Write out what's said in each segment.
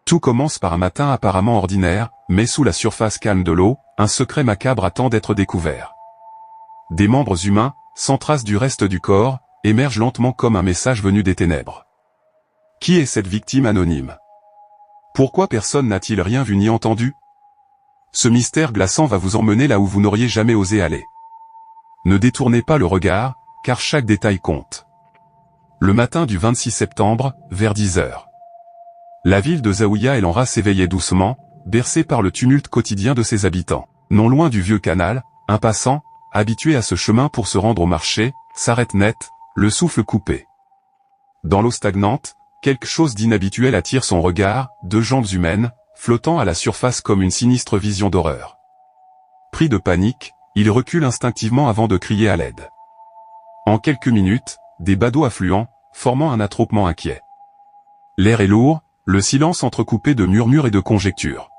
Tout commence par un matin apparemment ordinaire, mais sous la surface calme de l'eau, un secret macabre attend d'être découvert. Des membres humains, sans trace du reste du corps, émergent lentement comme un message venu des ténèbres. Qui est cette victime anonyme? Pourquoi personne n'a-t-il rien vu ni entendu? Ce mystère glaçant va vous emmener là où vous n'auriez jamais osé aller. Ne détournez pas le regard, car chaque détail compte. Le matin du 26 septembre, vers 10 heures. La ville de Zaouïa El Amra s'éveillait doucement, bercée par le tumulte quotidien de ses habitants. Non loin du vieux canal, un passant, habitué à ce chemin pour se rendre au marché, s'arrête net, le souffle coupé. Dans l'eau stagnante, quelque chose d'inhabituel attire son regard, deux jambes humaines, flottant à la surface comme une sinistre vision d'horreur. Pris de panique, il recule instinctivement avant de crier à l'aide. En quelques minutes, des badauds affluent, formant un attroupement inquiet. L'air est lourd, le silence entrecoupé de murmures et de conjectures.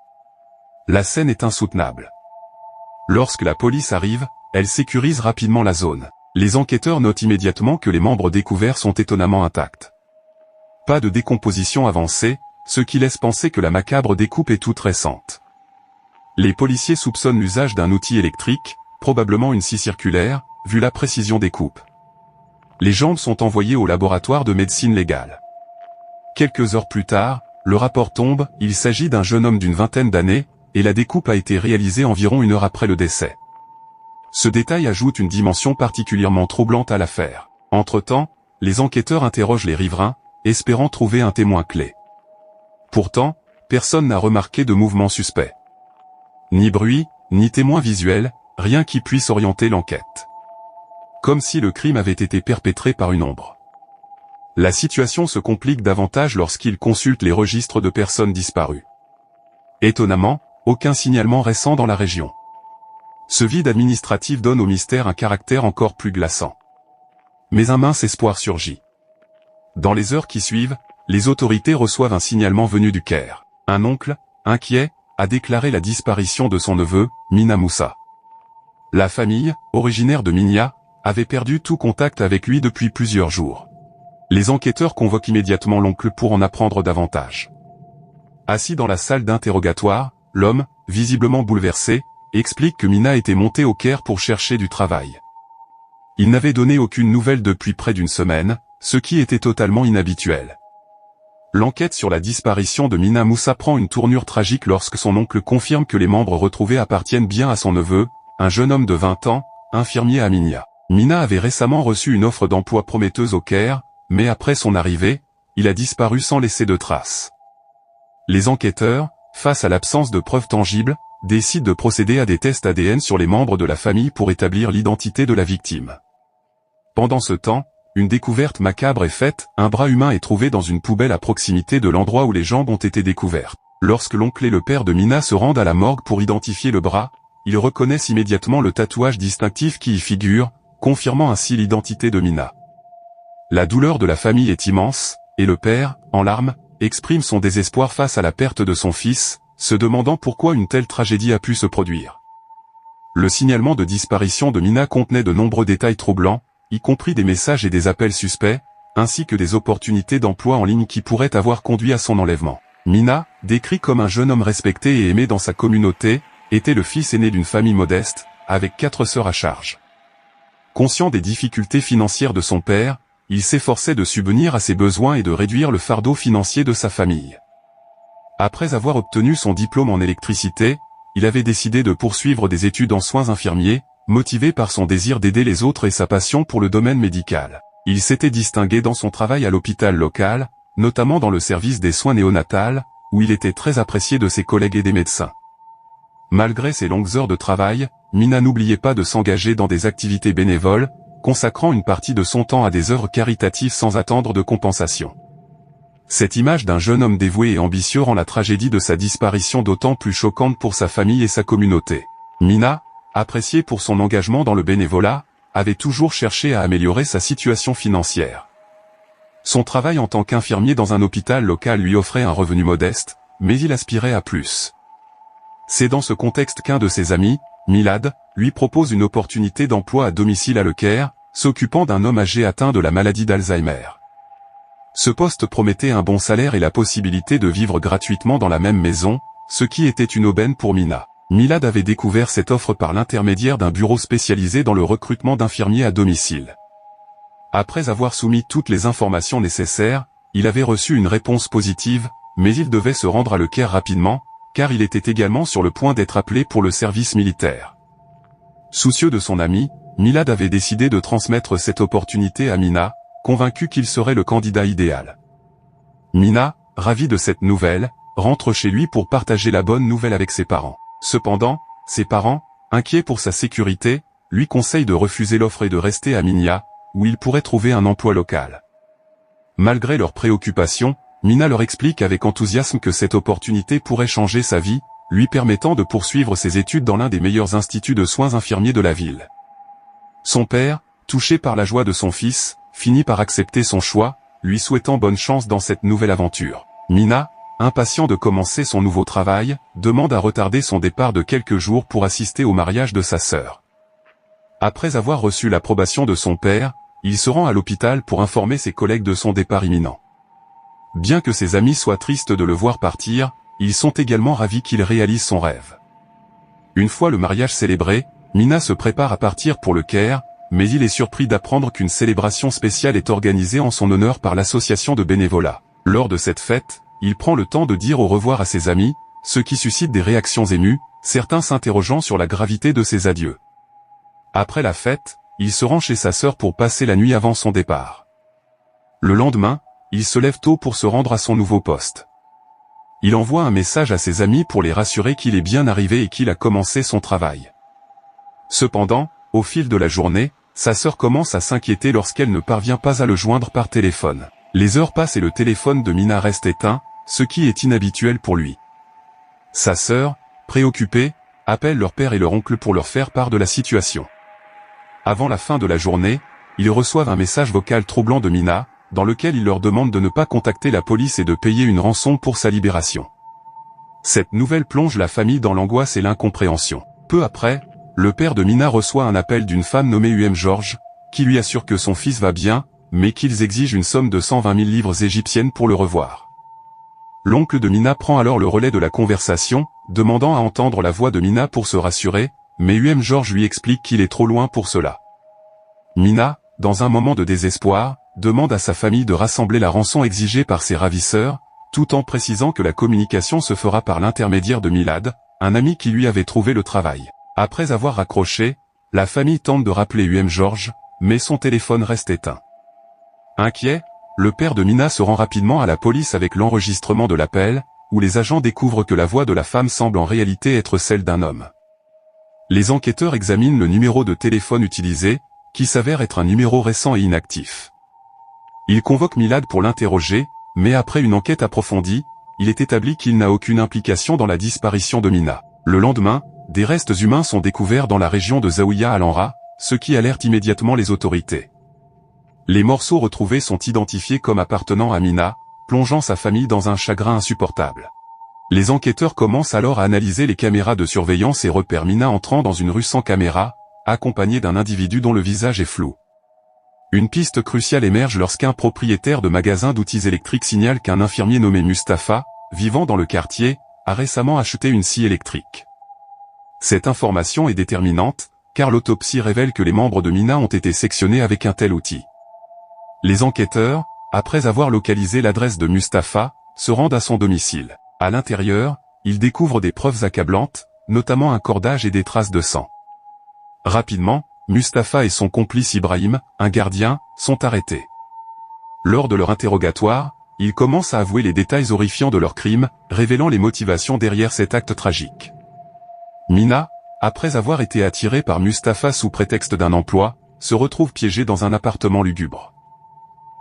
La scène est insoutenable. Lorsque la police arrive, elle sécurise rapidement la zone. Les enquêteurs notent immédiatement que les membres découverts sont étonnamment intacts. Pas de décomposition avancée, ce qui laisse penser que la macabre découpe est toute récente. Les policiers soupçonnent l'usage d'un outil électrique, probablement une scie circulaire, vu la précision des coupes. Les jambes sont envoyées au laboratoire de médecine légale. Quelques heures plus tard, le rapport tombe, il s'agit d'un jeune homme d'une vingtaine d'années, et la découpe a été réalisée environ 1 heure après le décès. Ce détail ajoute une dimension particulièrement troublante à l'affaire. Entre-temps, les enquêteurs interrogent les riverains, espérant trouver un témoin clé. Pourtant, personne n'a remarqué de mouvement suspect. Ni bruit, ni témoin visuel, rien qui puisse orienter l'enquête. Comme si le crime avait été perpétré par une ombre. La situation se complique davantage lorsqu'ils consultent les registres de personnes disparues. Étonnamment, aucun signalement récent dans la région. Ce vide administratif donne au mystère un caractère encore plus glaçant. Mais un mince espoir surgit. Dans les heures qui suivent, les autorités reçoivent un signalement venu du Caire. Un oncle, inquiet, a déclaré la disparition de son neveu, Mina Moussa. La famille, originaire de Minya, avait perdu tout contact avec lui depuis plusieurs jours. Les enquêteurs convoquent immédiatement l'oncle pour en apprendre davantage. Assis dans la salle d'interrogatoire, l'homme, visiblement bouleversé, explique que Mina était monté au Caire pour chercher du travail. Il n'avait donné aucune nouvelle depuis près d'une semaine, ce qui était totalement inhabituel. L'enquête sur la disparition de Mina Moussa prend une tournure tragique lorsque son oncle confirme que les membres retrouvés appartiennent bien à son neveu, un jeune homme de 20 ans, infirmier à Minya. Mina avait récemment reçu une offre d'emploi prometteuse au Caire, mais après son arrivée, il a disparu sans laisser de traces. Les enquêteurs, face à l'absence de preuves tangibles, décident de procéder à des tests ADN sur les membres de la famille pour établir l'identité de la victime. Pendant ce temps, une découverte macabre est faite, un bras humain est trouvé dans une poubelle à proximité de l'endroit où les jambes ont été découvertes. Lorsque l'oncle et le père de Mina se rendent à la morgue pour identifier le bras, ils reconnaissent immédiatement le tatouage distinctif qui y figure, confirmant ainsi l'identité de Mina. La douleur de la famille est immense, et le père, en larmes, exprime son désespoir face à la perte de son fils, se demandant pourquoi une telle tragédie a pu se produire. Le signalement de disparition de Mina contenait de nombreux détails troublants, y compris des messages et des appels suspects, ainsi que des opportunités d'emploi en ligne qui pourraient avoir conduit à son enlèvement. Mina, décrit comme un jeune homme respecté et aimé dans sa communauté, était le fils aîné d'une famille modeste, avec 4 sœurs à charge. Conscient des difficultés financières de son père, il s'efforçait de subvenir à ses besoins et de réduire le fardeau financier de sa famille. Après avoir obtenu son diplôme en électricité, il avait décidé de poursuivre des études en soins infirmiers, motivé par son désir d'aider les autres et sa passion pour le domaine médical. Il s'était distingué dans son travail à l'hôpital local, notamment dans le service des soins néonatals, où il était très apprécié de ses collègues et des médecins. Malgré ses longues heures de travail, Mina n'oubliait pas de s'engager dans des activités bénévoles, consacrant une partie de son temps à des œuvres caritatives sans attendre de compensation. Cette image d'un jeune homme dévoué et ambitieux rend la tragédie de sa disparition d'autant plus choquante pour sa famille et sa communauté. Mina, appréciée pour son engagement dans le bénévolat, avait toujours cherché à améliorer sa situation financière. Son travail en tant qu'infirmier dans un hôpital local lui offrait un revenu modeste, mais il aspirait à plus. C'est dans ce contexte qu'un de ses amis, Milad, lui propose une opportunité d'emploi à domicile à Le Caire, s'occupant d'un homme âgé atteint de la maladie d'Alzheimer. Ce poste promettait un bon salaire et la possibilité de vivre gratuitement dans la même maison, ce qui était une aubaine pour Mina. Milad avait découvert cette offre par l'intermédiaire d'un bureau spécialisé dans le recrutement d'infirmiers à domicile. Après avoir soumis toutes les informations nécessaires, il avait reçu une réponse positive, mais il devait se rendre à Le Caire rapidement, car il était également sur le point d'être appelé pour le service militaire. Soucieux de son ami, Milad avait décidé de transmettre cette opportunité à Mina, convaincu qu'il serait le candidat idéal. Mina, ravie de cette nouvelle, rentre chez lui pour partager la bonne nouvelle avec ses parents. Cependant, ses parents, inquiets pour sa sécurité, lui conseillent de refuser l'offre et de rester à Minya, où il pourrait trouver un emploi local. Malgré leurs préoccupations, Mina leur explique avec enthousiasme que cette opportunité pourrait changer sa vie, lui permettant de poursuivre ses études dans l'un des meilleurs instituts de soins infirmiers de la ville. Son père, touché par la joie de son fils, finit par accepter son choix, lui souhaitant bonne chance dans cette nouvelle aventure. Mina, impatient de commencer son nouveau travail, demande à retarder son départ de quelques jours pour assister au mariage de sa sœur. Après avoir reçu l'approbation de son père, il se rend à l'hôpital pour informer ses collègues de son départ imminent. Bien que ses amis soient tristes de le voir partir, ils sont également ravis qu'il réalise son rêve. Une fois le mariage célébré, Mina se prépare à partir pour Le Caire, mais il est surpris d'apprendre qu'une célébration spéciale est organisée en son honneur par l'association de bénévolat. Lors de cette fête, il prend le temps de dire au revoir à ses amis, ce qui suscite des réactions émues, certains s'interrogeant sur la gravité de ses adieux. Après la fête, il se rend chez sa sœur pour passer la nuit avant son départ. Le lendemain, il se lève tôt pour se rendre à son nouveau poste. Il envoie un message à ses amis pour les rassurer qu'il est bien arrivé et qu'il a commencé son travail. Cependant, au fil de la journée, sa sœur commence à s'inquiéter lorsqu'elle ne parvient pas à le joindre par téléphone. Les heures passent et le téléphone de Mina reste éteint, ce qui est inhabituel pour lui. Sa sœur, préoccupée, appelle leur père et leur oncle pour leur faire part de la situation. Avant la fin de la journée, ils reçoivent un message vocal troublant de Mina, dans lequel il leur demande de ne pas contacter la police et de payer une rançon pour sa libération. Cette nouvelle plonge la famille dans l'angoisse et l'incompréhension. Peu après, le père de Mina reçoit un appel d'une femme nommée George, qui lui assure que son fils va bien, mais qu'ils exigent une somme de 120 000 livres égyptiennes pour le revoir. L'oncle de Mina prend alors le relais de la conversation, demandant à entendre la voix de Mina pour se rassurer, mais George lui explique qu'il est trop loin pour cela. Mina, dans un moment de désespoir, demande à sa famille de rassembler la rançon exigée par ses ravisseurs, tout en précisant que la communication se fera par l'intermédiaire de Milad, un ami qui lui avait trouvé le travail. Après avoir raccroché, la famille tente de rappeler George, mais son téléphone reste éteint. Inquiet, le père de Mina se rend rapidement à la police avec l'enregistrement de l'appel, où les agents découvrent que la voix de la femme semble en réalité être celle d'un homme. Les enquêteurs examinent le numéro de téléphone utilisé, qui s'avère être un numéro récent et inactif. Ils convoquent Milad pour l'interroger, mais après une enquête approfondie, il est établi qu'il n'a aucune implication dans la disparition de Mina. Le lendemain, des restes humains sont découverts dans la région de Zaouïa à l'Anra, ce qui alerte immédiatement les autorités. Les morceaux retrouvés sont identifiés comme appartenant à Mina, plongeant sa famille dans un chagrin insupportable. Les enquêteurs commencent alors à analyser les caméras de surveillance et repèrent Mina entrant dans une rue sans caméra, accompagnée d'un individu dont le visage est flou. Une piste cruciale émerge lorsqu'un propriétaire de magasin d'outils électriques signale qu'un infirmier nommé Mustapha, vivant dans le quartier, a récemment acheté une scie électrique. Cette information est déterminante, car l'autopsie révèle que les membres de Mina ont été sectionnés avec un tel outil. Les enquêteurs, après avoir localisé l'adresse de Mustapha, se rendent à son domicile. À l'intérieur, ils découvrent des preuves accablantes, notamment un cordage et des traces de sang. Rapidement, Mustapha et son complice Ibrahim, un gardien, sont arrêtés. Lors de leur interrogatoire, ils commencent à avouer les détails horrifiants de leur crime, révélant les motivations derrière cet acte tragique. Mina, après avoir été attirée par Mustapha sous prétexte d'un emploi, se retrouve piégée dans un appartement lugubre.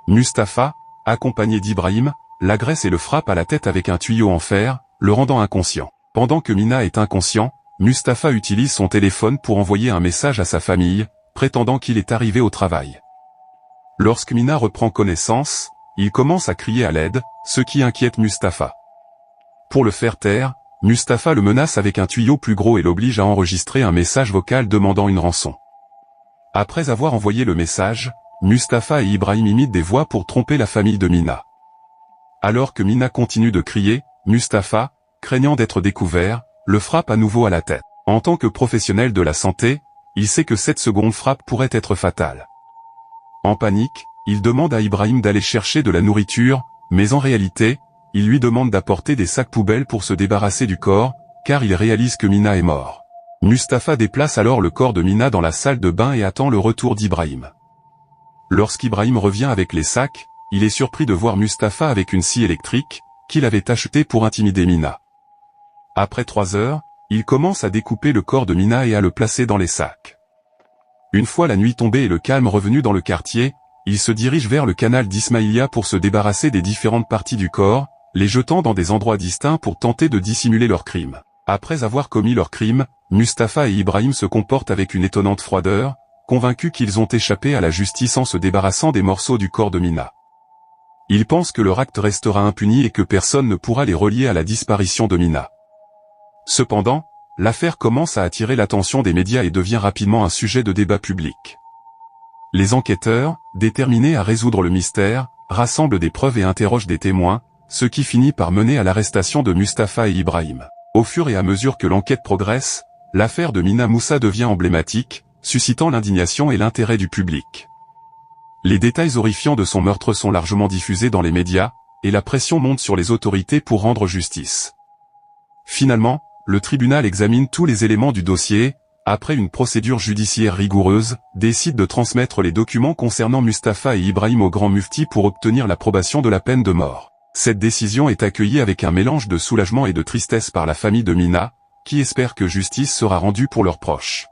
Mustapha, accompagné d'Ibrahim, l'agresse et le frappe à la tête avec un tuyau en fer, le rendant inconscient. Pendant que Mina est inconscient, Mustapha utilise son téléphone pour envoyer un message à sa famille, prétendant qu'il est arrivé au travail. Lorsque Mina reprend connaissance, il commence à crier à l'aide, ce qui inquiète Mustapha. Pour le faire taire, Mustapha le menace avec un tuyau plus gros et l'oblige à enregistrer un message vocal demandant une rançon. Après avoir envoyé le message, Mustapha et Ibrahim imitent des voix pour tromper la famille de Mina. Alors que Mina continue de crier, Mustapha, craignant d'être découvert, le frappe à nouveau à la tête. En tant que professionnel de la santé, il sait que cette seconde frappe pourrait être fatale. En panique, il demande à Ibrahim d'aller chercher de la nourriture, mais en réalité, il lui demande d'apporter des sacs poubelles pour se débarrasser du corps, car il réalise que Mina est mort. Mustapha déplace alors le corps de Mina dans la salle de bain et attend le retour d'Ibrahim. Lorsqu'Ibrahim revient avec les sacs, il est surpris de voir Mustapha avec une scie électrique, qu'il avait achetée pour intimider Mina. Après 3 heures, il commence à découper le corps de Mina et à le placer dans les sacs. Une fois la nuit tombée et le calme revenu dans le quartier, il se dirige vers le canal d'Ismaïlia pour se débarrasser des différentes parties du corps, les jetant dans des endroits distincts pour tenter de dissimuler leur crime. Après avoir commis leur crime, Mustapha et Ibrahim se comportent avec une étonnante froideur, convaincus qu'ils ont échappé à la justice en se débarrassant des morceaux du corps de Mina. Ils pensent que leur acte restera impuni et que personne ne pourra les relier à la disparition de Mina. Cependant, l'affaire commence à attirer l'attention des médias et devient rapidement un sujet de débat public. Les enquêteurs, déterminés à résoudre le mystère, rassemblent des preuves et interrogent des témoins, ce qui finit par mener à l'arrestation de Mustapha et Ibrahim. Au fur et à mesure que l'enquête progresse, l'affaire de Mina Moussa devient emblématique, suscitant l'indignation et l'intérêt du public. Les détails horrifiants de son meurtre sont largement diffusés dans les médias, et la pression monte sur les autorités pour rendre justice. Finalement, le tribunal examine tous les éléments du dossier, après une procédure judiciaire rigoureuse, décide de transmettre les documents concernant Mustapha et Ibrahim au grand mufti pour obtenir l'approbation de la peine de mort. Cette décision est accueillie avec un mélange de soulagement et de tristesse par la famille de Mina, qui espère que justice sera rendue pour leurs proches.